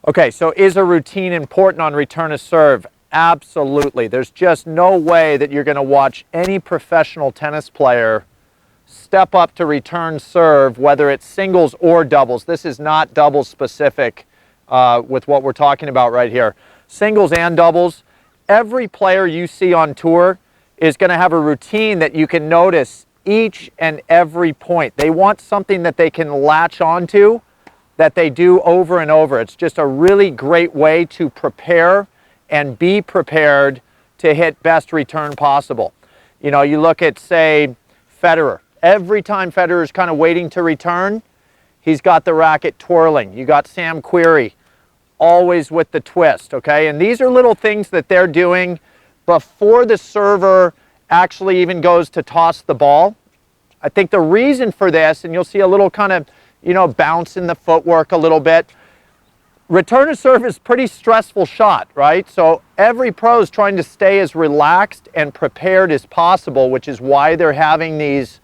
Okay, so is a routine important on return to serve? Absolutely. There's just no way that you're going to watch any professional tennis player step up to return serve, whether it's singles or doubles. This is not doubles specific with what we're talking about right here. Singles and doubles, every player you see on tour is going to have a routine that you can notice each and every point. They want something that they can latch onto, that they do over and over. It's just a really great way to prepare and be prepared to hit best return possible. You know, you look at, say, Federer. Every time Federer's kind of waiting to return, he's got the racket twirling. You got Sam Querrey, always with the twist, okay? And these are little things that they're doing before the server actually even goes to toss the ball. I think the reason for this, and you'll see a little kind of, you know, bounce in the footwork a little bit. Return to serve is a pretty stressful shot, right? So every pro is trying to stay as relaxed and prepared as possible, which is why they're having these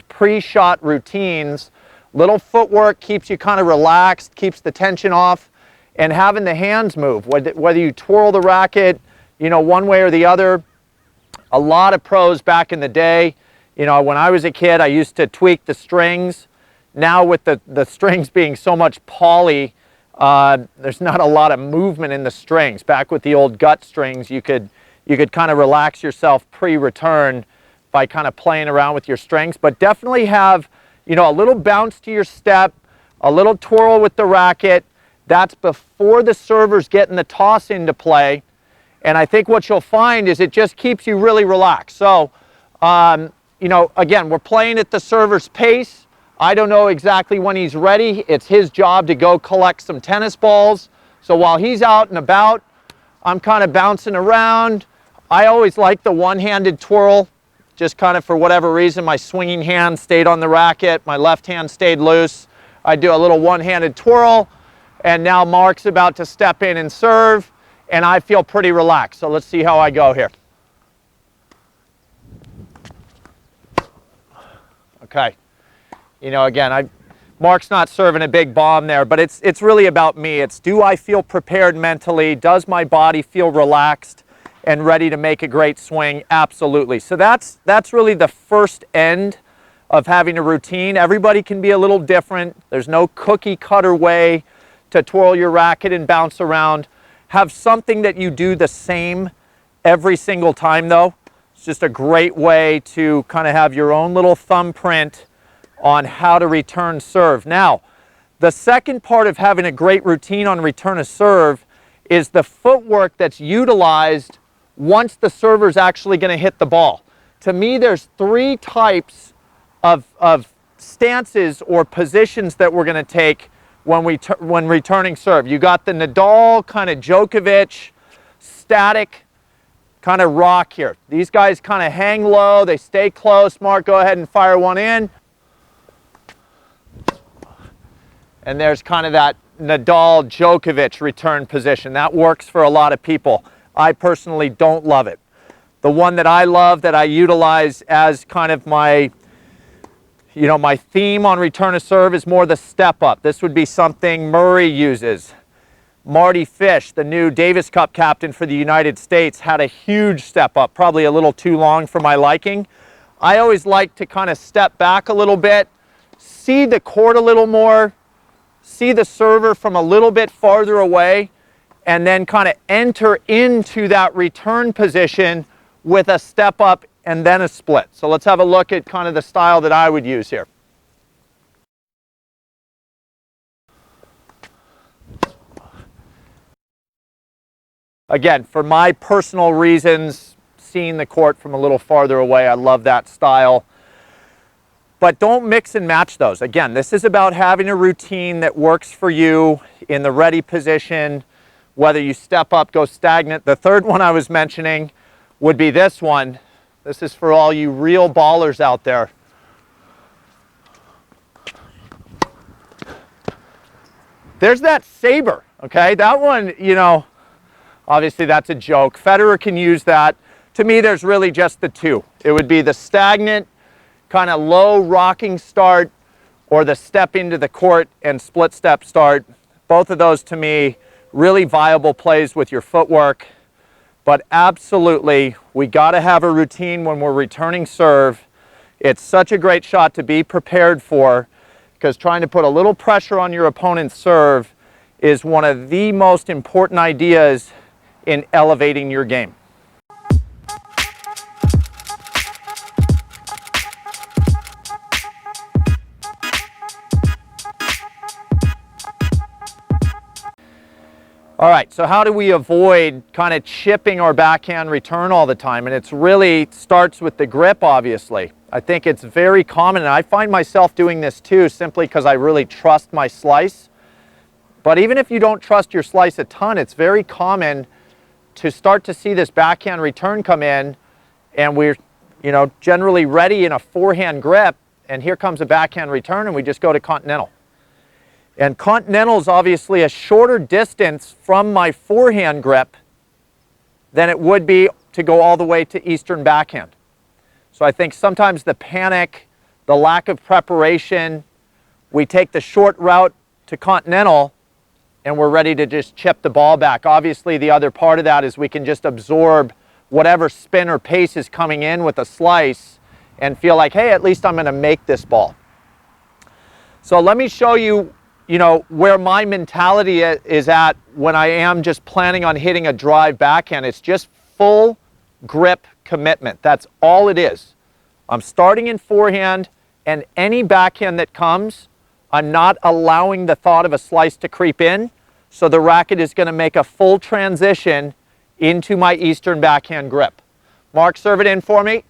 pre-shot routines. Little footwork keeps you kind of relaxed, keeps the tension off, and having the hands move, whether you twirl the racket, you know, one way or the other. A lot of pros back in the day, you know, when I was a kid, I used to tweak the strings. Now with the strings being so much poly, there's not a lot of movement in the strings. Back with the old gut strings, you could kind of relax yourself pre-return by kind of playing around with your strings. But definitely have, you know, a little bounce to your step, a little twirl with the racket. That's before the server's getting the toss into play. And I think what you'll find is it just keeps you really relaxed. So, you know, again, we're playing at the server's pace. I don't know exactly when he's ready. It's his job to go collect some tennis balls. So while he's out and about, I'm kind of bouncing around. I always like the one-handed twirl, just kind of for whatever reason. My swinging hand stayed on the racket. My left hand stayed loose. I do a little one-handed twirl, and now Mark's about to step in and serve, and I feel pretty relaxed. So let's see how I go here. Okay. You know, again, Mark's not serving a big bomb there, but it's really about me. It's, do I feel prepared mentally? Does my body feel relaxed and ready to make a great swing? Absolutely. So that's really the first end of having a routine. Everybody can be a little different. There's no cookie cutter way to twirl your racket and bounce around. Have something that you do the same every single time, though. It's just a great way to kind of have your own little thumbprint on how to return serve. Now, the second part of having a great routine on return of serve is the footwork that's utilized once the server's actually going to hit the ball. To me, there's three types of stances or positions that we're going to take when returning serve. You got the Nadal, kind of Djokovic, static kind of rock here. These guys kind of hang low, they stay close. Mark, go ahead and fire one in. And there's kind of that Nadal, Djokovic return position. That works for a lot of people. I personally don't love it. The one that I love, that I utilize as kind of my, you know, my theme on return of serve is more the step up. This would be something Murray uses. Marty Fish, the new Davis Cup captain for the United States, had a huge step up, probably a little too long for my liking. I always like to kind of step back a little bit, see the court a little more, see the server from a little bit farther away, and then kind of enter into that return position with a step up and then a split. So let's have a look at kind of the style that I would use here. Again, for my personal reasons, seeing the court from a little farther away, I love that style. But don't mix and match those. Again, this is about having a routine that works for you in the ready position, whether you step up, go stagnant. The third one I was mentioning would be this one. This is for all you real ballers out there. There's that saber, okay? That one, you know, obviously that's a joke. Federer can use that. To me, there's really just the two. It would be the stagnant, kind of low rocking start, or the step into the court and split step start. Both of those to me really viable plays with your footwork. But absolutely, we got to have a routine when we're returning serve. It's such a great shot to be prepared for, because trying to put a little pressure on your opponent's serve is one of the most important ideas in elevating your game. All right, so how do we avoid kind of chipping our backhand return all the time? And it's really starts with the grip, obviously. I think it's very common, and I find myself doing this too, simply because I really trust my slice. But even if you don't trust your slice a ton, it's very common to start to see this backhand return come in, and we're, generally ready in a forehand grip, and here comes a backhand return, and we just go to continental. And continental is obviously a shorter distance from my forehand grip than it would be to go all the way to Eastern backhand. So I think sometimes the panic, the lack of preparation, we take the short route to continental and we're ready to just chip the ball back. Obviously, the other part of that is we can just absorb whatever spin or pace is coming in with a slice and feel like, hey, at least I'm going to make this ball. So let me show you, where my mentality is at when I am just planning on hitting a drive backhand. It's just full grip commitment. That's all it is. I'm starting in forehand, and any backhand that comes, I'm not allowing the thought of a slice to creep in, so the racket is going to make a full transition into my Eastern backhand grip. Mark, serve it in for me.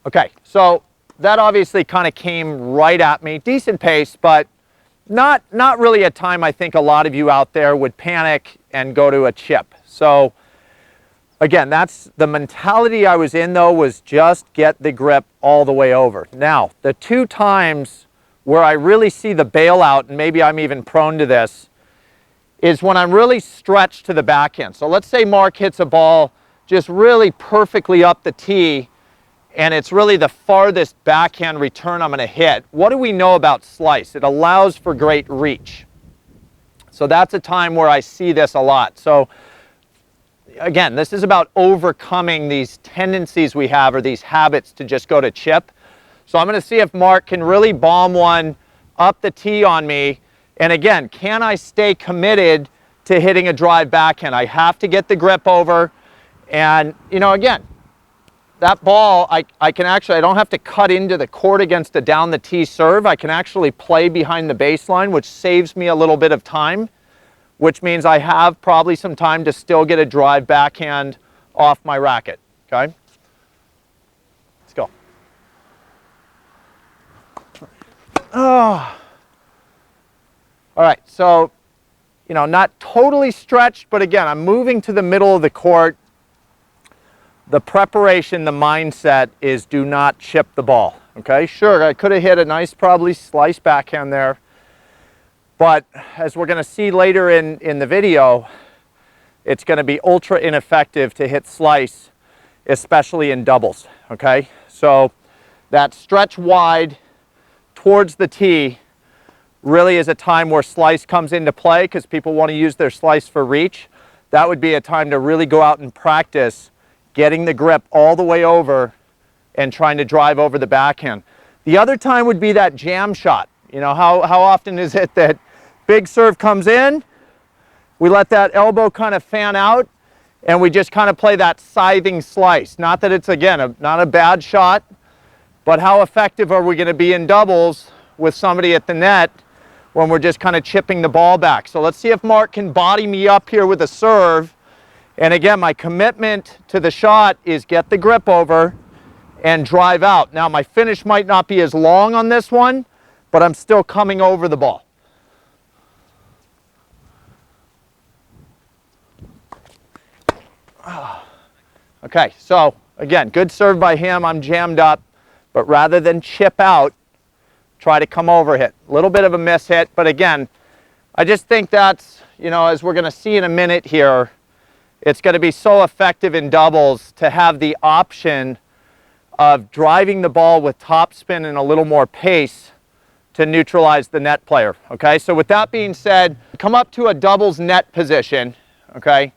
Okay, so that obviously kind of came right at me. Decent pace, but not really a time I think a lot of you out there would panic and go to a chip. So again, that's the mentality I was in, though, was just get the grip all the way over. Now, the two times where I really see the bailout, and maybe I'm even prone to this, is when I'm really stretched to the backhand. So let's say Mark hits a ball just really perfectly up the tee, and it's really the farthest backhand return I'm going to hit. What do we know about slice? It allows for great reach. So that's a time where I see this a lot. So again, this is about overcoming these tendencies we have, or these habits to just go to chip. So I'm going to see if Mark can really bomb one up the tee on me. And again, can I stay committed to hitting a drive backhand? I have to get the grip over. And, again, that ball, I can actually, I don't have to cut into the court against a down the tee serve. I can actually play behind the baseline, which saves me a little bit of time, which means I have probably some time to still get a drive backhand off my racket, okay? Let's go. Oh. All right, so, not totally stretched, but again, I'm moving to the middle of the court. The preparation, the mindset is do not chip the ball, okay? Sure, I could have hit a nice probably slice backhand there, but as we're going to see later in the video, it's going to be ultra ineffective to hit slice, especially in doubles, okay? So that stretch wide towards the tee really is a time where slice comes into play, because people want to use their slice for reach. That would be a time to really go out and practice getting the grip all the way over and trying to drive over the backhand. The other time would be that jam shot. How often is it that big serve comes in, we let that elbow kind of fan out, and we just kind of play that scything slice. Not that it's, again, not a bad shot, but how effective are we going to be in doubles with somebody at the net when we're just kind of chipping the ball back? So let's see if Mark can body me up here with a serve. And again, my commitment to the shot is get the grip over and drive out. Now, my finish might not be as long on this one, but I'm still coming over the ball. Okay, so again, good serve by him. I'm jammed up, but rather than chip out, try to come over hit. A little bit of a miss hit, but again, I just think that's, as we're going to see in a minute here, it's going to be so effective in doubles to have the option of driving the ball with topspin and a little more pace to neutralize the net player, okay? So with that being said, come up to a doubles net position, okay?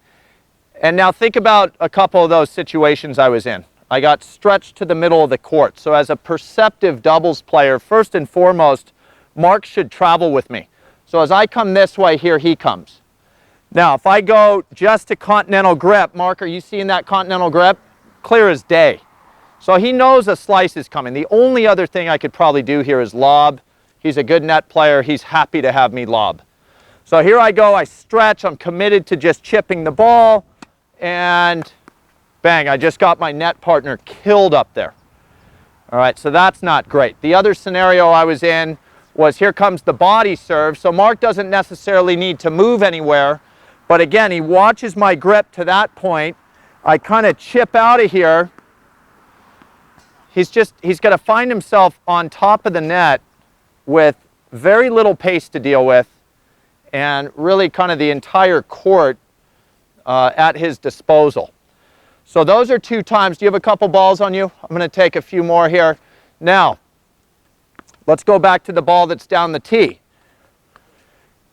And now think about a couple of those situations I was in. I got stretched to the middle of the court. So as a perceptive doubles player, first and foremost, Mark should travel with me. So as I come this way, here he comes. Now, if I go just a continental grip, Mark, are you seeing that continental grip? Clear as day. So he knows a slice is coming. The only other thing I could probably do here is lob. He's a good net player. He's happy to have me lob. So here I go. I stretch. I'm committed to just chipping the ball. And bang, I just got my net partner killed up there. All right, so that's not great. The other scenario I was in was here comes the body serve. So Mark doesn't necessarily need to move anywhere. But again, he watches my grip to that point. I kind of chip out of here. He's got to find himself on top of the net with very little pace to deal with and really kind of the entire court at his disposal. So those are 2 times. Do you have a couple balls on you? I'm going to take a few more here. Now, let's go back to the ball that's down the tee.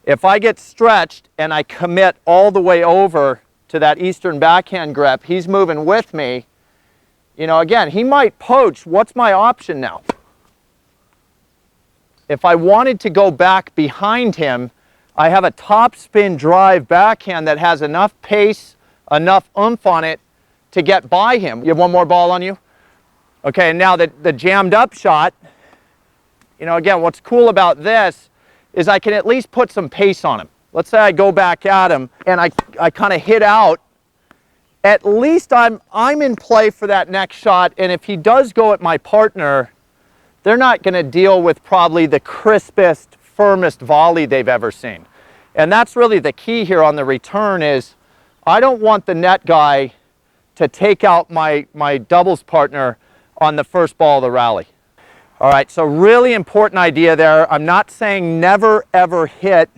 If I get stretched and I commit all the way over to that eastern backhand grip, he's moving with me. You know, again, he might poach. What's my option now? If I wanted to go back behind him, I have a topspin drive backhand that has enough pace, enough oomph on it to get by him. You have one more ball on you? Okay, and now the jammed up shot, you know, again, what's cool about this is I can at least put some pace on him. Let's say I go back at him and I kind of hit out. At least I'm in play for that next shot, and if he does go at my partner, they're not going to deal with probably the crispest, firmest volley they've ever seen. And that's really the key here on the return is I don't want the net guy to take out my doubles partner on the first ball of the rally. All right, so really important idea there. I'm not saying never ever hit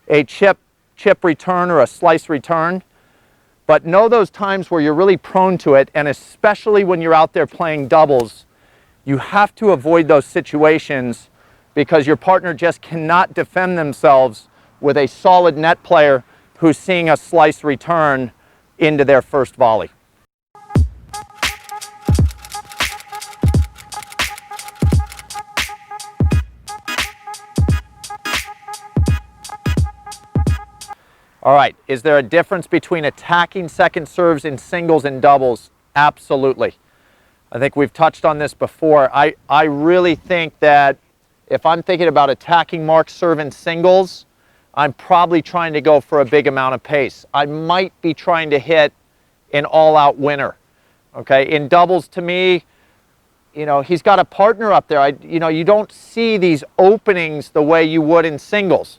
a chip return or a slice return, but know those times where you're really prone to it, and especially when you're out there playing doubles, you have to avoid those situations because your partner just cannot defend themselves with a solid net player who's seeing a slice return into their first volley. All right, is there a difference between attacking second serves in singles and doubles? Absolutely. I think we've touched on this before. I really think that if I'm thinking about attacking Mark's serve in singles, I'm probably trying to go for a big amount of pace. I might be trying to hit an all-out winner. Okay, in doubles, to me, you know, he's got a partner up there. You know, you don't see these openings the way you would in singles.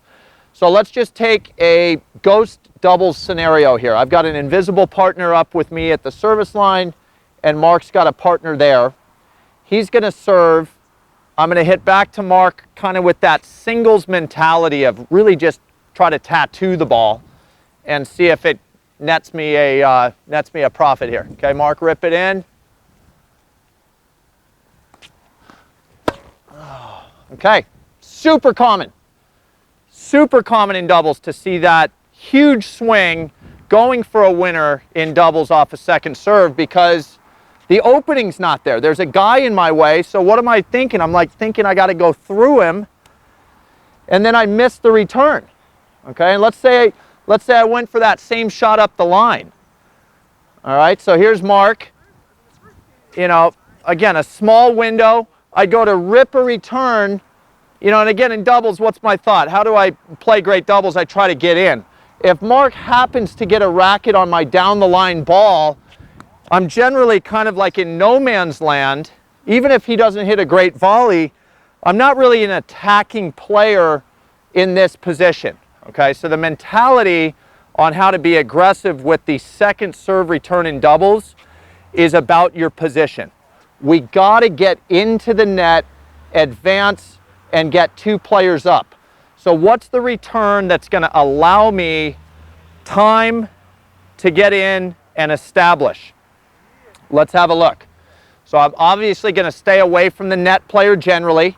So let's just take a ghost doubles scenario here. I've got an invisible partner up with me at the service line, and Mark's got a partner there. He's going to serve. I'm going to hit back to Mark kind of with that singles mentality of really just try to tattoo the ball and see if it nets me a profit here. Okay, Mark, rip it in. Okay, super common in doubles to see that huge swing going for a winner in doubles off a second serve because the opening's not there. There's a guy in my way, so what am I thinking? I'm like thinking I got to go through him, and then I miss the return. Okay, and let's say I went for that same shot up the line. All right, so here's Mark. You know, again, a small window. I go to rip a return. You know, and again, in doubles, what's my thought? How do I play great doubles? I try to get in. If Mark happens to get a racket on my down-the-line ball, I'm generally kind of like in no man's land. Even if he doesn't hit a great volley, I'm not really an attacking player in this position. Okay, so the mentality on how to be aggressive with the second serve return in doubles is about your position. We got to get into the net, advance, and get 2 players up. So what's the return that's going to allow me time to get in and establish? Let's have a look. So I'm obviously going to stay away from the net player generally,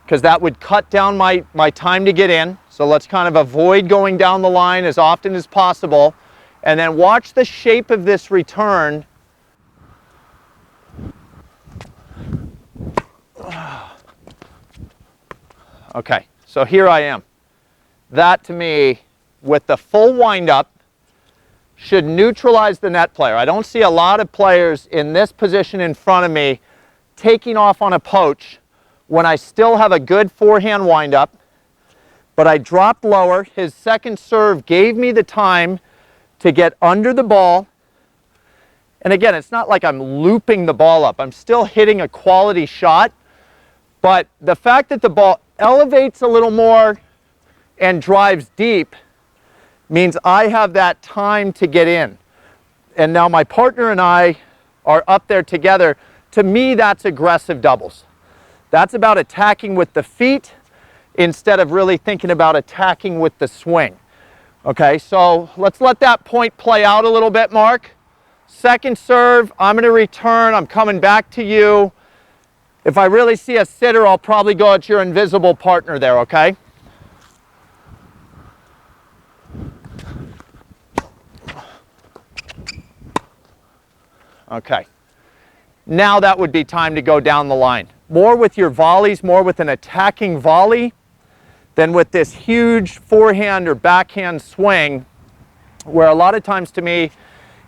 because that would cut down my time to get in. So let's kind of avoid going down the line as often as possible. And then watch the shape of this return. Okay, so here I am. That to me, with the full windup, should neutralize the net player. I don't see a lot of players in this position in front of me taking off on a poach when I still have a good forehand windup, but I dropped lower. His second serve gave me the time to get under the ball. And again, it's not like I'm looping the ball up. I'm still hitting a quality shot, but the fact that the ball elevates a little more and drives deep means I have that time to get in. And now my partner and I are up there together. To me, that's aggressive doubles. That's about attacking with the feet instead of really thinking about attacking with the swing. Okay, so let's let that point play out a little bit, Mark. Second serve, I'm going to return. I'm coming back to you. If I really see a sitter, I'll probably go at your invisible partner there, okay? Okay. Now that would be time to go down the line. More with your volleys, more with an attacking volley than with this huge forehand or backhand swing, where a lot of times to me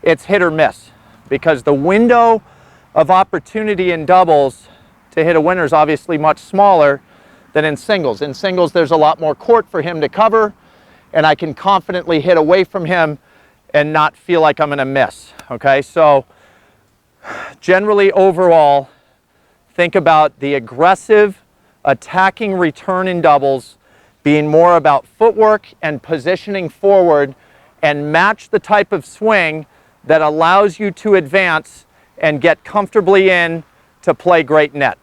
it's hit or miss, because the window of opportunity in doubles to hit a winner is obviously much smaller than in singles. In singles, there's a lot more court for him to cover, and I can confidently hit away from him and not feel like I'm going to miss. Okay, so generally overall, think about the aggressive attacking return in doubles being more about footwork and positioning forward, and match the type of swing that allows you to advance and get comfortably in to play great net.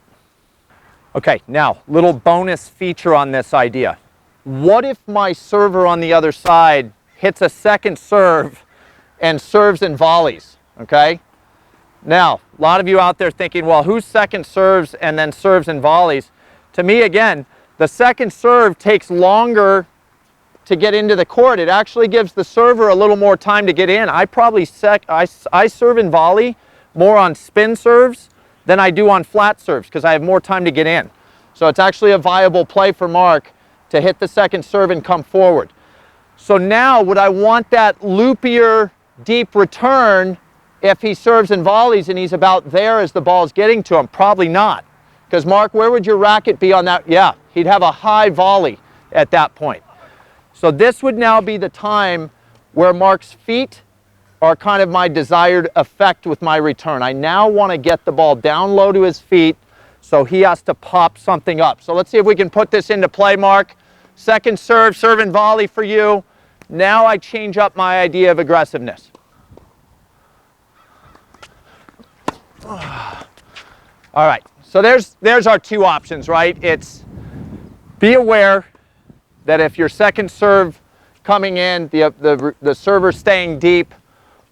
Okay, now, little bonus feature on this idea. What if my server on the other side hits a second serve and serves in volleys, okay? Now, a lot of you out there thinking, well, who's second serves and then serves in volleys? To me, again, the second serve takes longer to get into the court. It actually gives the server a little more time to get in. I probably I serve in volley more on spin serves than I do on flat serves, because I have more time to get in. So it's actually a viable play for Mark to hit the second serve and come forward. So now, would I want that loopier, deep return if he serves in volleys and he's about there as the ball's getting to him? Probably not. Because Mark, where would your racket be on that? Yeah, he'd have a high volley at that point. So this would now be the time where Mark's feet are kind of my desired effect with my return. I now want to get the ball down low to his feet, so he has to pop something up. So let's see if we can put this into play, Mark. Second serve, serve and volley for you. Now I change up my idea of aggressiveness. All right, so there's our two options, right? It's be aware that if your second serve coming in, the server staying deep,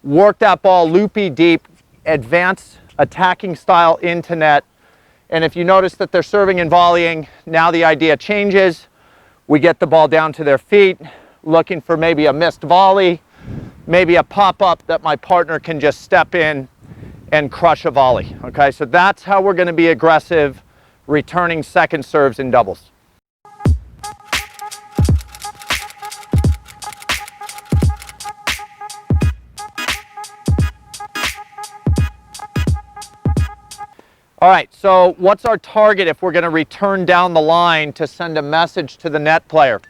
work that ball loopy deep, advance attacking style into net. And if you notice that they're serving and volleying, now the idea changes. We get the ball down to their feet, looking for maybe a missed volley, maybe a pop-up that my partner can just step in and crush a volley. Okay, so that's how we're going to be aggressive, returning second serves in doubles. All right, so what's our target if we're going to return down the line to send a message to the net player?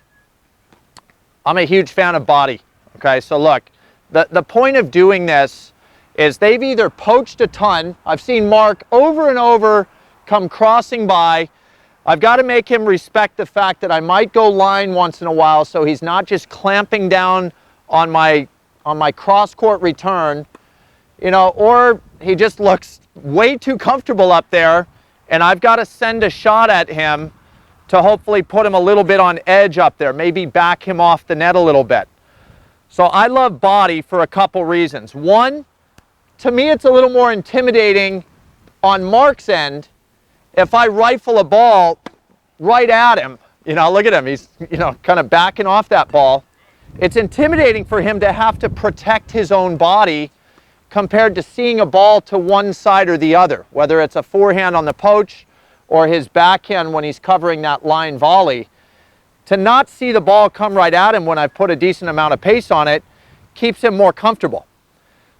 I'm a huge fan of body. Okay, so look, the point of doing this is they've either poached a ton. I've seen Mark over and over come crossing by. I've got to make him respect the fact that I might go line once in a while, so he's not just clamping down on my cross-court return, you know, or he just looks way too comfortable up there, and I've got to send a shot at him to hopefully put him a little bit on edge up there, maybe back him off the net a little bit. So I love body for a couple reasons. One, to me it's a little more intimidating on Mark's end, if I rifle a ball right at him, you know, look at him, he's, you know, kind of backing off that ball. It's intimidating for him to have to protect his own body compared to seeing a ball to one side or the other, whether it's a forehand on the poach or his backhand when he's covering that line volley. To not see the ball come right at him when I put a decent amount of pace on it keeps him more comfortable.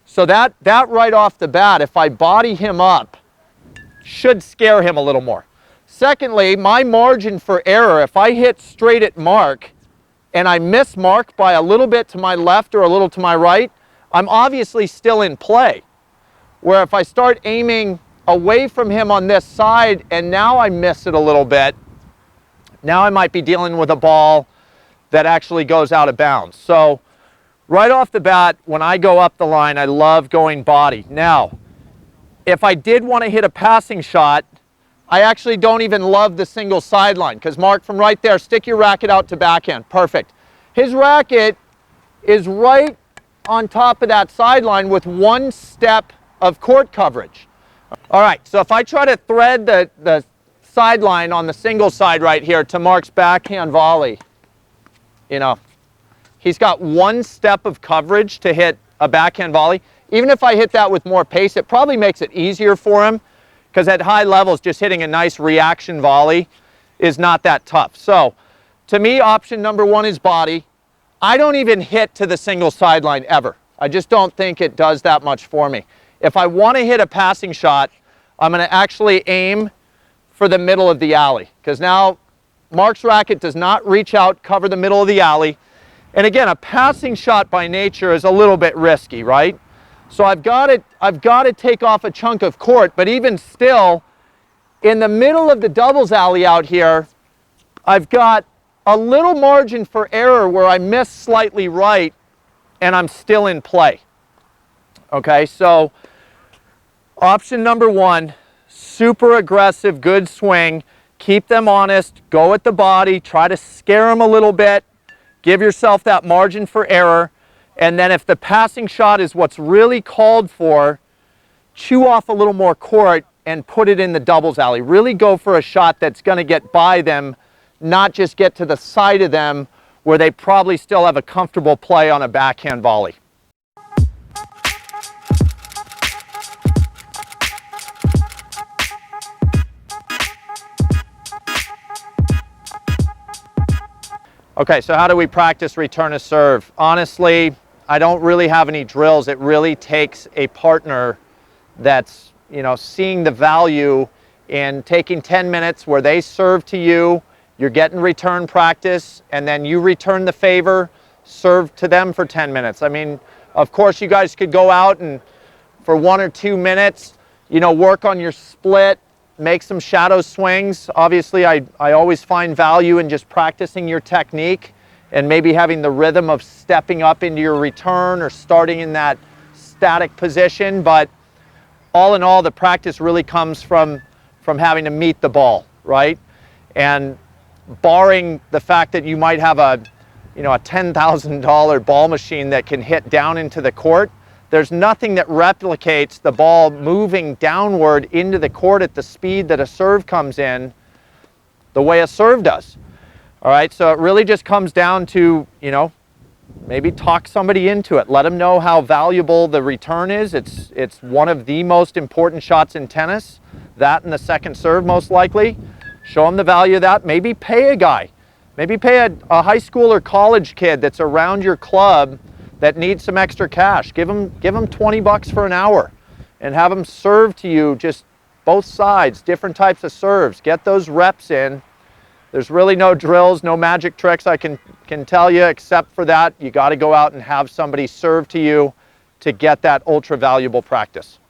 So that right off the bat, if I body him up, should scare him a little more. Secondly, my margin for error, if I hit straight at Mark and I miss Mark by a little bit to my left or a little to my right, I'm obviously still in play. Where if I start aiming away from him on this side and now I miss it a little bit, now I might be dealing with a ball that actually goes out of bounds. So right off the bat, when I go up the line, I love going body. Now, if I did want to hit a passing shot, I actually don't even love the single sideline, because Mark, from right there, stick your racket out to backhand. Perfect. His racket is right on top of that sideline with one step of court coverage. All right, so if I try to thread the sideline on the single side right here to Mark's backhand volley, you know, he's got one step of coverage to hit a backhand volley. Even if I hit that with more pace, it probably makes it easier for him, because at high levels, just hitting a nice reaction volley is not that tough. So to me, option number one is body. I don't even hit to the single sideline ever. I just don't think it does that much for me. If I want to hit a passing shot, I'm going to actually aim for the middle of the alley, because now Mark's racket does not reach out, cover the middle of the alley. And again, a passing shot by nature is a little bit risky, right? So I've got to take off a chunk of court, but even still, in the middle of the doubles alley out here, I've got a little margin for error where I miss slightly right and I'm still in play. Okay, so option number one, super aggressive, good swing, keep them honest, go at the body, try to scare them a little bit, give yourself that margin for error. And then if the passing shot is what's really called for, chew off a little more court and put it in the doubles alley. Really go for a shot that's going to get by them, not just get to the side of them where they probably still have a comfortable play on a backhand volley. Okay, so how do we practice return to serve? Honestly, I don't really have any drills. It really takes a partner that's, you know, seeing the value in taking 10 minutes where they serve to you, you're getting return practice, and then you return the favor, serve to them for 10 minutes. I mean, of course, you guys could go out and for 1 or 2 minutes, you know, work on your split, make some shadow swings. Obviously, I always find value in just practicing your technique and maybe having the rhythm of stepping up into your return or starting in that static position. But all in all, the practice really comes from having to meet the ball, right? And barring the fact that you might have a $10,000 ball machine that can hit down into the court, there's nothing that replicates the ball moving downward into the court at the speed that a serve comes in the way a serve does. All right, so it really just comes down to, you know, maybe talk somebody into it. Let them know how valuable the return is. It's one of the most important shots in tennis. That and the second serve, most likely. Show them the value of that. Maybe pay a guy. Maybe pay a high school or college kid that's around your club that needs some extra cash. Give them $20 for an hour and have them serve to you just both sides, different types of serves. Get those reps in. There's really no drills, no magic tricks I can tell you, except for that you got to go out and have somebody serve to you to get that ultra valuable practice.